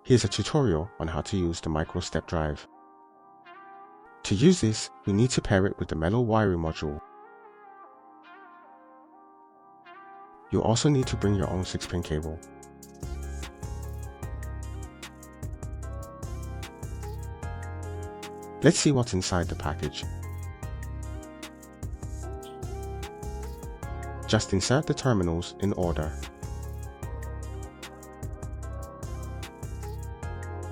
Here's a tutorial on how to use the MicroStep drive. To use this, we need to pair it with the mellow wiring module. You'll also need to bring your own 6-pin cable. Let's see what's inside the package. Just insert the terminals in order.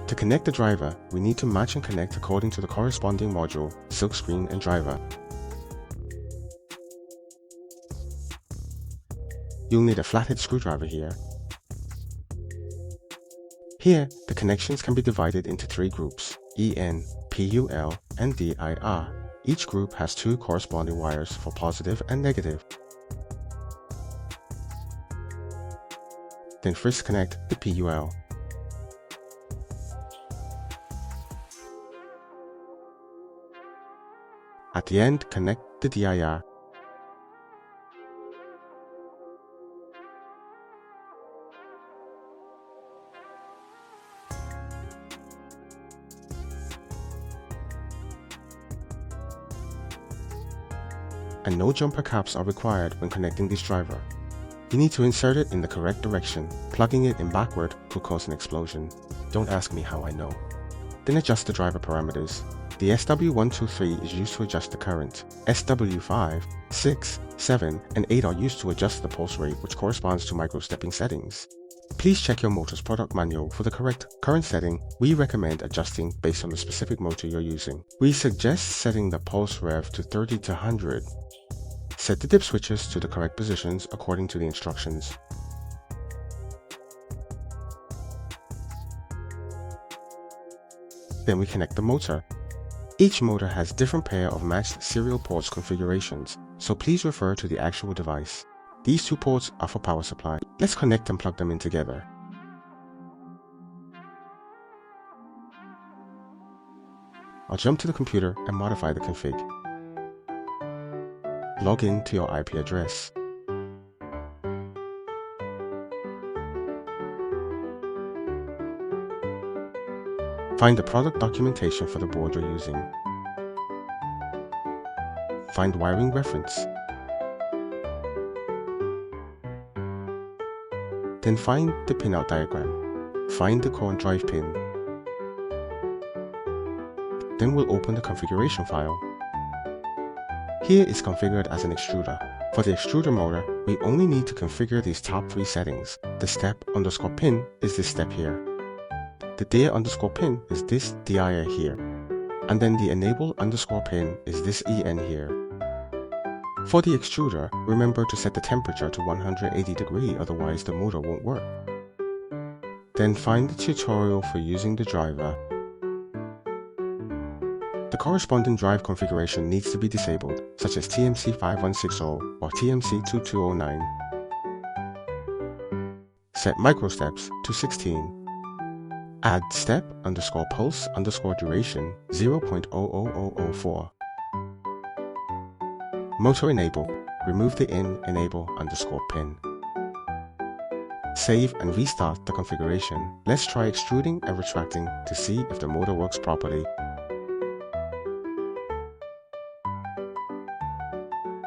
To connect the driver, we need to match and connect according to the corresponding module, silkscreen and driver. You'll need a flathead screwdriver here. Here, the connections can be divided into 3 groups, EN, PUL, and DIR. Each group has 2 corresponding wires for positive and negative. Then first connect the PUL. At the end, connect the DIR. And no jumper caps are required when connecting this driver. You need to insert it in the correct direction. Plugging it in backward could cause an explosion. Don't ask me how I know. Then adjust the driver parameters. The SW123 is used to adjust the current. SW5, 6, 7, and 8 are used to adjust the pulse rate, which corresponds to microstepping settings. Please check your motor's product manual for the correct current setting. We recommend adjusting based on the specific motor you're using. We suggest setting the pulse rev to 30 to 100. Set the dip switches to the correct positions according to the instructions. Then we connect the motor. Each motor has different pair of matched serial ports configurations, so please refer to the actual device. These 2 ports are for power supply. Let's connect and plug them in together. I'll jump to the computer and modify the config. Log in to your IP address. Find the product documentation for the board you're using. Find wiring reference. Then find the pinout diagram. Find the core and drive pin. Then we'll open the configuration file. Here is configured as an extruder. For the extruder motor, we only need to configure these top 3 settings. The step_pin is this step here. The dir_pin is this dir here. And then the enable_pin is this en here. For the extruder, remember to set the temperature to 180 degrees, otherwise the motor won't work. Then find the tutorial for using the driver. The corresponding drive configuration needs to be disabled, such as TMC5160 or TMC2209. Set microsteps to 16. Add step_pulse_duration 0.00004. Motor enable. Remove the in_enable_pin. Save and restart the configuration. Let's try extruding and retracting to see if the motor works properly.